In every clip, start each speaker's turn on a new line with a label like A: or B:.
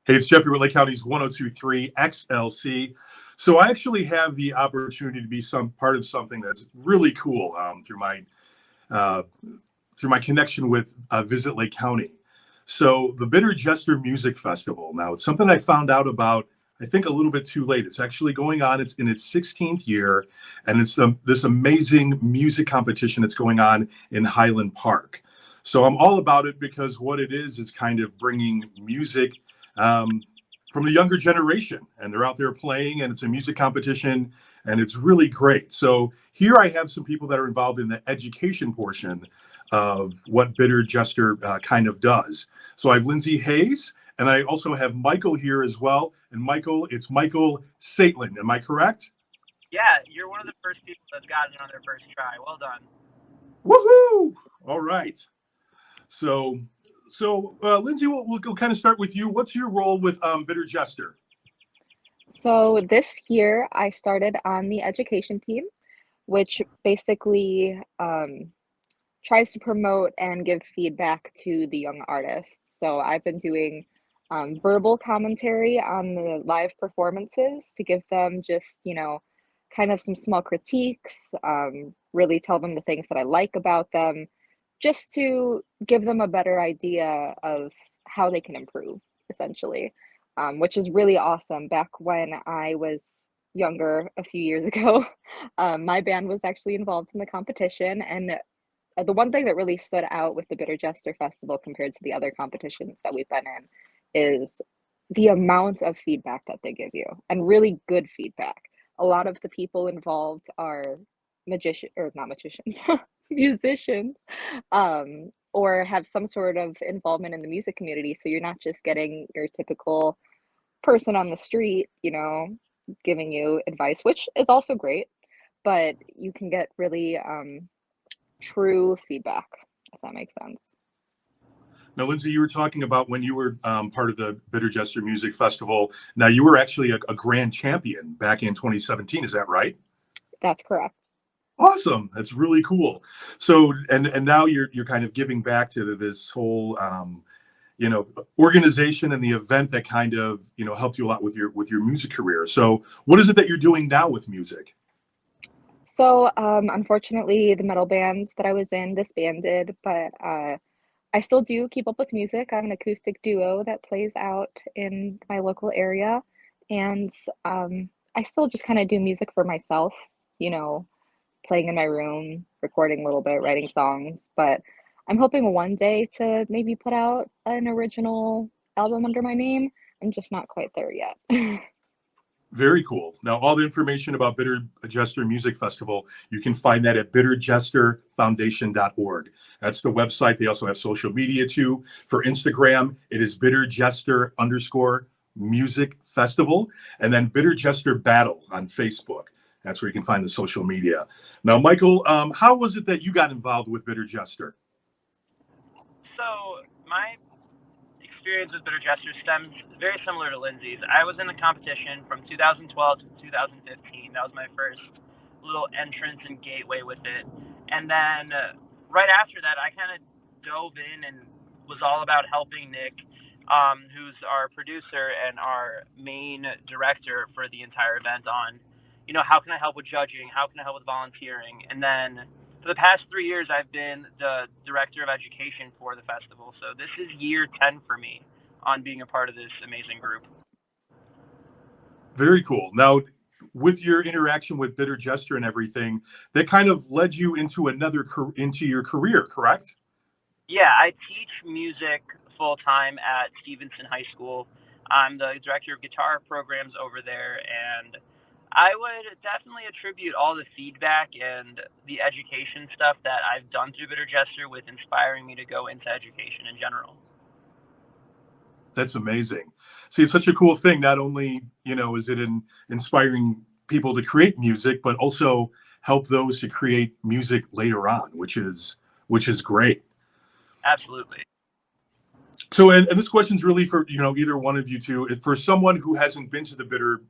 A: Hey, it's Jeffrey with Lake County's 1023 XLC. So I actually have the opportunity to be some part of something that's really cool uh, through my connection with Visit Lake County. So the Bitter Jester Music Festival. Now it's something I found out about, I think, a little bit too late. It's actually going on. It's in its 16th year, and it's this amazing music competition that's going on in Highland Park. So I'm all about it because what it is kind of bringing music um, from the younger generation, and they're out there playing, and it's a music competition, and it's really great. So here I have some people that are involved in the education portion of what Bitter Jester kind of does. So I have Lindsay Hayes, and I also have Michael here as well. And Michael, it's Michael Saitlin. Am I correct?
B: Yeah, you're one of the first people that's gotten it on their first try. Well done.
A: Woohoo! All right. So Lindsay, we'll kind of start with you. What's your role with Bitter Jester?
C: So this year I started on the education team, which basically tries to promote and give feedback to the young artists. So I've been doing verbal commentary on the live performances to give them just, kind of some small critiques, really tell them the things that I like about them, just to give them a better idea of how they can improve, essentially, which is really awesome. Back when I was younger, a few years ago, my band was actually involved in the competition, and the one thing that really stood out with the Bitter Jester Festival compared to the other competitions that we've been in is the amount of feedback that they give you, and really good feedback. A lot of the people involved are or not magicians, musicians, or have some sort of involvement in the music community. So you're not just getting your typical person on the street, giving you advice, which is also great, but you can get really true feedback, if that makes sense.
A: Now, Lindsay, you were talking about when you were part of the Bitter Jester Music Festival. Now, you were actually a grand champion back in 2017. Is that right?
C: That's correct.
A: Awesome. That's really cool. So, and now you're kind of giving back to this whole, organization and the event that kind of, helped you a lot with your music career. So what is it that you're doing now with music?
C: So, unfortunately, the metal bands that I was in disbanded, but I still do keep up with music. I have an acoustic duo that plays out in my local area, and I still just kind of do music for myself, you know, playing in my room, recording a little bit, writing songs. But I'm hoping one day to maybe put out an original album under my name. I'm just not quite there yet.
A: Very cool. Now, all the information about Bitter Jester Music Festival, you can find that at bitterjesterfoundation.org. That's the website. They also have social media too. For Instagram, it is bitterjester_music festival, and then Bitter Jester Battle on Facebook. That's where you can find the social media. Now, Michael, how was it that you got involved with Bitter Jester?
B: So my experience with Bitter Jester stems very similar to Lindsay's. I was in the competition from 2012 to 2015. That was my first little entrance and gateway with it. And then right after that, I kind of dove in and was all about helping Nick, who's our producer and our main director for the entire event, on, how can I help with judging? How can I help with volunteering? And then for the past 3 years, I've been the director of education for the festival. So this is year 10 for me on being a part of this amazing group.
A: Very cool. Now, with your interaction with Bitter Jester and everything, that kind of led you into into your career, correct?
B: Yeah, I teach music full time at Stevenson High School. I'm the director of guitar programs over there, and I would definitely attribute all the feedback and the education stuff that I've done through Bitter Jester with inspiring me to go into education in general.
A: That's amazing. See, it's such a cool thing. Not only, is it inspiring people to create music, but also help those to create music later on, which is great.
B: Absolutely.
A: So, and this question is really for, either one of you two. For someone who hasn't been to the Bitter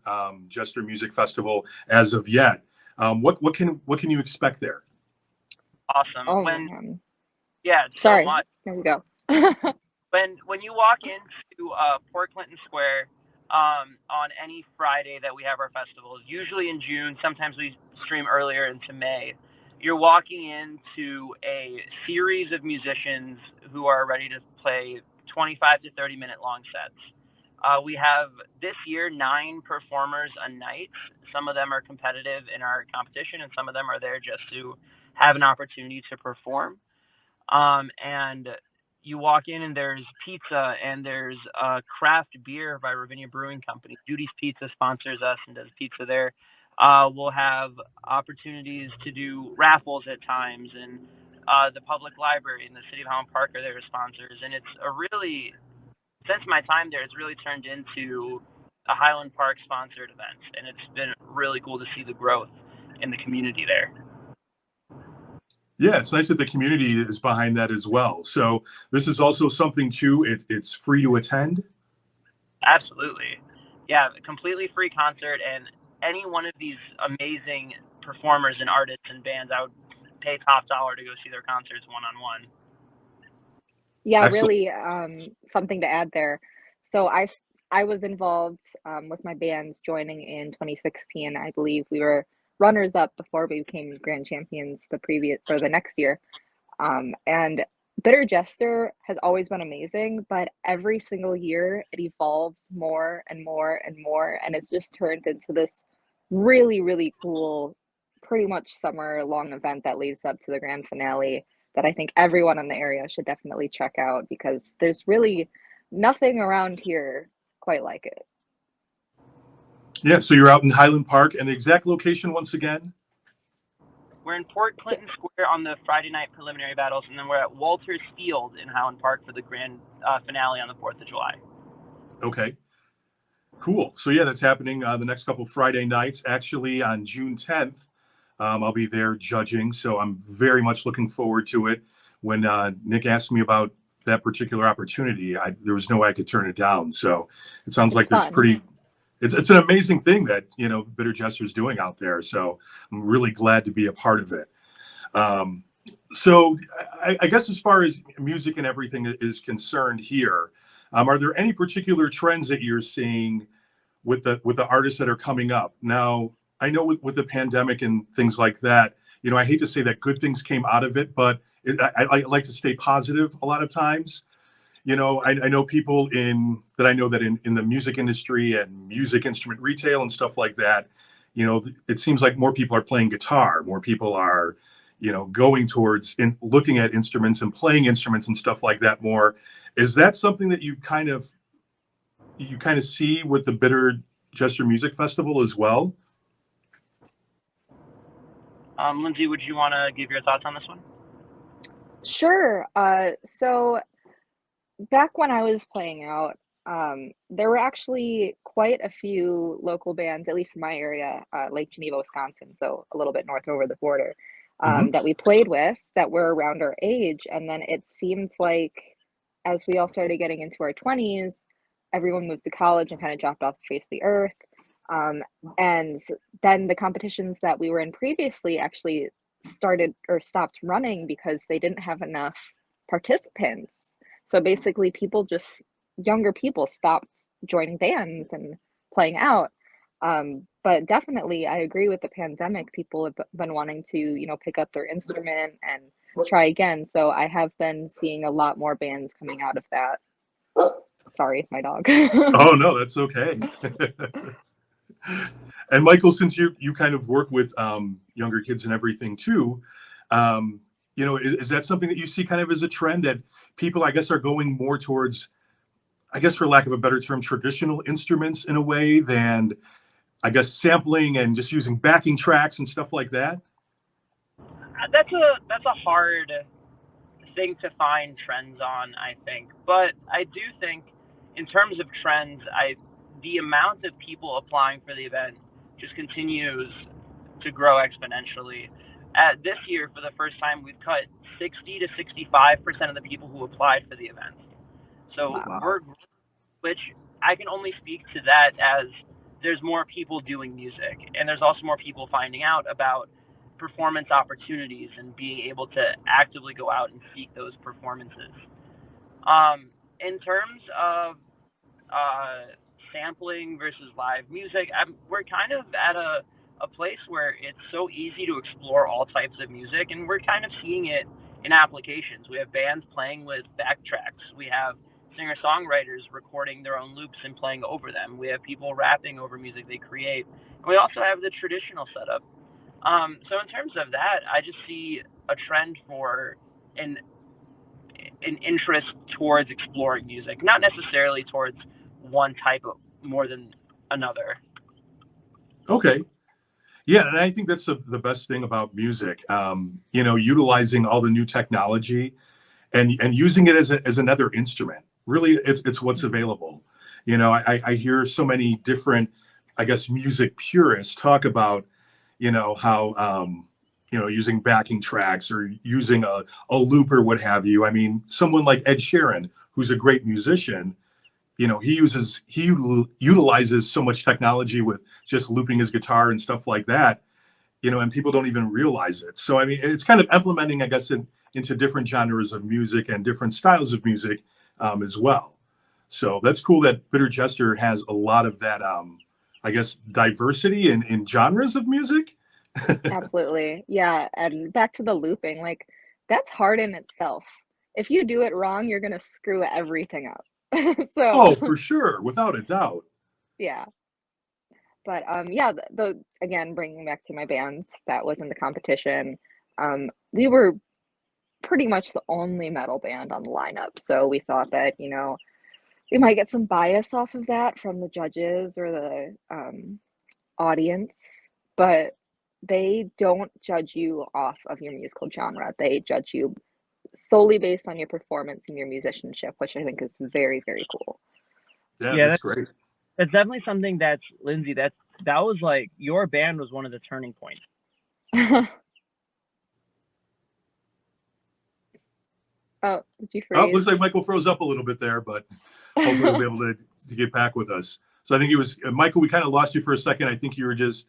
A: Jester Music Festival as of yet, what can you expect there?
B: Awesome.
C: Oh, man.
B: Yeah,
C: Sorry.
B: so much.
C: There we go.
B: when you walk into Port Clinton Square on any Friday that we have our festivals, usually in June, sometimes we stream earlier into May. You're walking into a series of musicians who are ready to play 25 to 30-minute long sets. We have this year 9 performers a night. Some of them are competitive in our competition, and some of them are there just to have an opportunity to perform. And you walk in and there's pizza and there's craft beer by Ravinia Brewing Company. Judy's Pizza sponsors us and does pizza there. We'll have opportunities to do raffles at times, and the public library and the city of Highland Park are there as sponsors. And it's a really, since my time there, it's really turned into a Highland Park sponsored event, and it's been really cool to see the growth in the community there.
A: Yeah, it's nice that the community is behind that as well. So this is also something too. It's free to attend.
B: Absolutely. Yeah, a completely free concert, and any one of these amazing performers and artists and bands, I would pay top dollar to go see their concerts one-on-one.
C: Yeah,
A: Excellent.
C: really, something to add there. So I was involved with my bands joining in 2016. I believe we were runners up before we became grand champions the next year. And Bitter Jester has always been amazing, but every single year it evolves more and more and more, and it's just turned into this really, really cool, pretty much summer long event that leads up to the grand finale that I think everyone in the area should definitely check out because there's really nothing around here quite like it.
A: Yeah, so you're out in Highland Park, and the exact location once again?
B: We're in Port Clinton Square on the Friday night preliminary battles, and then we're at Walters Field in Highland Park for the grand finale on the 4th of July.
A: Okay, cool. So yeah, that's happening the next couple Friday nights. Actually, on June 10th, I'll be there judging, so I'm very much looking forward to it. When Nick asked me about that particular opportunity, there was no way I could turn it down. So it sounds like there's
C: fun.
A: it's an amazing thing that Bitter Jester is doing out there. So I'm really glad to be a part of it. So I guess as far as music and everything is concerned here, are there any particular trends that you're seeing with the artists that are coming up now? I know with the pandemic and things like that, I hate to say that good things came out of it, but I like to stay positive a lot of times. I know people in the music industry and music instrument retail and stuff like that. It seems like more people are playing guitar, more people are, going towards looking at instruments and playing instruments and stuff like that more. Is that something that you kind of see with the Bitter Jester Music Festival as well?
B: Lindsay, would you want to give your thoughts on this one?
C: Sure. So back when I was playing out, there were actually quite a few local bands, at least in my area, Lake Geneva, Wisconsin, so a little bit north over the border,
A: Mm-hmm.
C: that we played with that were around our age. And then it seems like as we all started getting into our 20s, everyone moved to college and kind of dropped off the face of the earth. And then the competitions that we were in previously actually started or stopped running because they didn't have enough participants. So basically, younger people stopped joining bands and playing out. But definitely, I agree with the pandemic. People have been wanting to, pick up their instrument and try again. So I have been seeing a lot more bands coming out of that. Sorry, my dog.
A: Oh no, that's okay. And Michael, since you kind of work with younger kids and everything too, is that something that you see kind of as a trend that people, I guess, are going more towards, I guess, for lack of a better term, traditional instruments in a way than, I guess, sampling and just using backing tracks and stuff like that?
B: That's a hard thing to find trends on, I think. But I do think, in terms of trends, the amount of people applying for the event just continues to grow exponentially. This year, for the first time, we've cut 60 to 65% of the people who applied for the event. So
C: Wow.
B: which I can only speak to that as there's more people doing music, and there's also more people finding out about performance opportunities and being able to actively go out and seek those performances. In terms of sampling versus live music, we're kind of at a place where it's so easy to explore all types of music, and we're kind of seeing it in applications. We have bands playing with backtracks. We have singer-songwriters recording their own loops and playing over them. We have people rapping over music they create. And we also have the traditional setup. So in terms of that, I just see a trend for an interest towards exploring music, not necessarily towards one type of more than another.
A: Okay. Yeah, and I think that's the best thing about music. Utilizing all the new technology and using it as another instrument. Really, it's what's available. I hear so many different, I guess, music purists talk about, how using backing tracks or using a loop or what have you. I mean, someone like Ed Sheeran, who's a great musician, he utilizes so much technology with just looping his guitar and stuff like that, and people don't even realize it. So I mean, it's kind of implementing, I guess, into different genres of music and different styles of music as well. So that's cool that Bitter Jester has a lot of that, I guess, diversity in genres of music.
C: Absolutely. Yeah, and back to the looping, like, that's hard in itself. If you do it wrong, you're gonna screw everything up. So,
A: Oh, for sure, without a doubt.
C: yeah. But, yeah, the again, bringing back to my bands that was in the competition, we were pretty much the only metal band on the lineup, so we thought that, we might get some bias off of that from the judges or the, audience, but they don't judge you off of your musical genre. They judge you solely based on your performance and your musicianship, which I think is very, very cool.
A: Yeah,
B: Yeah,
A: that's great.
B: that's definitely something that's Lindsay. That was like your band was one of the turning points.
C: Oh, did you
A: Oh, it
C: freeze?
A: looks like Michael froze up a little bit there, but hopefully he'll be able to get back with us. So I think it was Michael. We kind of lost you for a second. I think you were just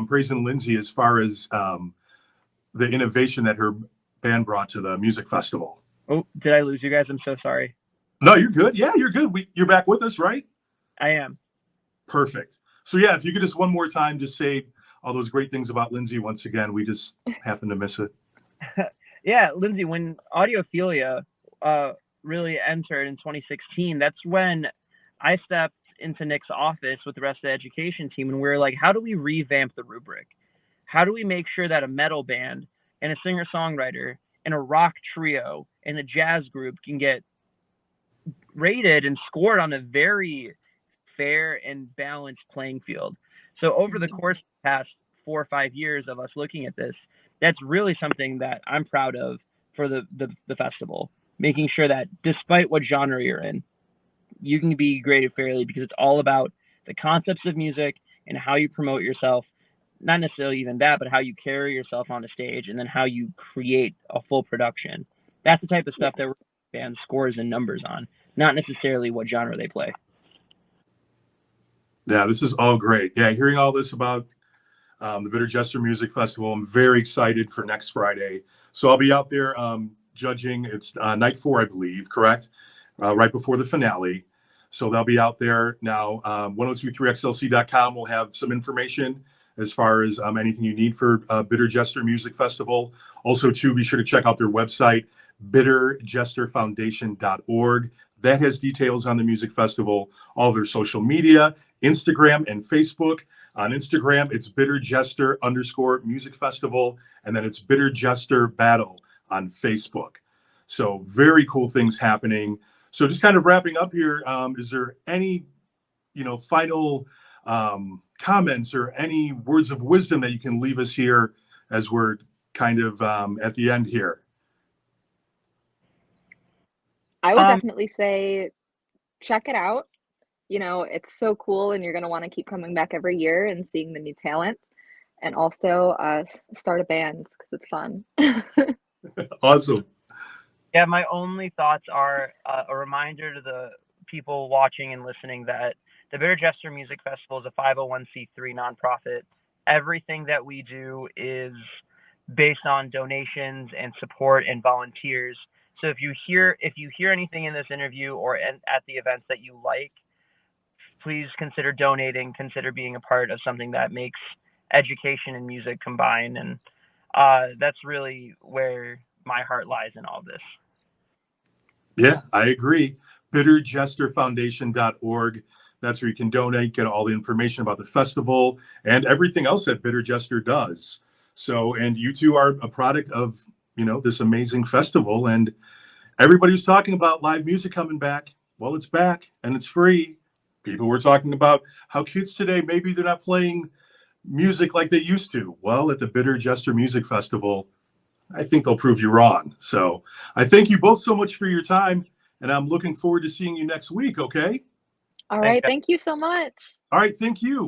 A: praising Lindsay as far as the innovation that her band brought to the music festival.
B: Oh, did I lose you guys? I'm so sorry.
A: No, you're good. Yeah, you're good. You're back with us, right?
B: I am.
A: Perfect. So yeah, if you could just one more time just say all those great things about Lindsay once again. We just happened to miss it.
B: Yeah, Lindsay, when Audiophilia really entered in 2016, that's when I stepped into Nick's office with the rest of the education team, and we were like, how do we revamp the rubric? How do we make sure that a metal band and a singer-songwriter and a rock trio and a jazz group can get rated and scored on a very fair and balanced playing field? So over the course of the past 4 or 5 years of us looking at this, that's really something that I'm proud of for the festival, making sure that despite what genre you're in, you can be graded fairly, because it's all about the concepts of music and how you promote yourself. Not necessarily even that, but how you carry yourself on a stage, and then how you create a full production. That's the type of stuff that band scores and numbers on, not necessarily what genre they play.
A: Yeah, this is all great. Yeah, hearing all this about the Bitter Jester Music Festival, I'm very excited for next Friday. So I'll be out there judging. It's night 4, I believe, correct? Right before the finale. So they'll be out there now. 1023xlc.com will have some information as far as anything you need for Bitter Jester Music Festival. Also, too, be sure to check out their website, bitterjesterfoundation.org. That has details on the music festival, all of their social media, Instagram and Facebook. On Instagram, it's bitterjester_music festival, and then it's Bitter Jester Battle on Facebook. So very cool things happening. So just kind of wrapping up here, is there any, final comments or any words of wisdom that you can leave us here as we're kind of at the end here?
C: I would definitely say check it out. It's so cool, and you're gonna wanna keep coming back every year and seeing the new talent, and also, start a band because it's fun.
A: Awesome.
B: Yeah, my only thoughts are a reminder to the people watching and listening that the Bitter Jester Music Festival is a 501c3 nonprofit. Everything that we do is based on donations and support and volunteers. So if you hear anything in this interview or at the events that you like, please consider donating, consider being a part of something that makes education and music combine. And that's really where my heart lies in all this.
A: Yeah, I agree. bitterjesterfoundation.org. That's where you can donate, get all the information about the festival and everything else that Bitter Jester does. So, and you two are a product of, this amazing festival. And everybody was talking about live music coming back. Well, it's back and it's free. People were talking about how kids today, maybe they're not playing music like they used to. Well, at the Bitter Jester Music Festival, I think they'll prove you wrong. So I thank you both so much for your time, and I'm looking forward to seeing you next week, okay?
C: All right. Thank you so much.
A: All right, thank you.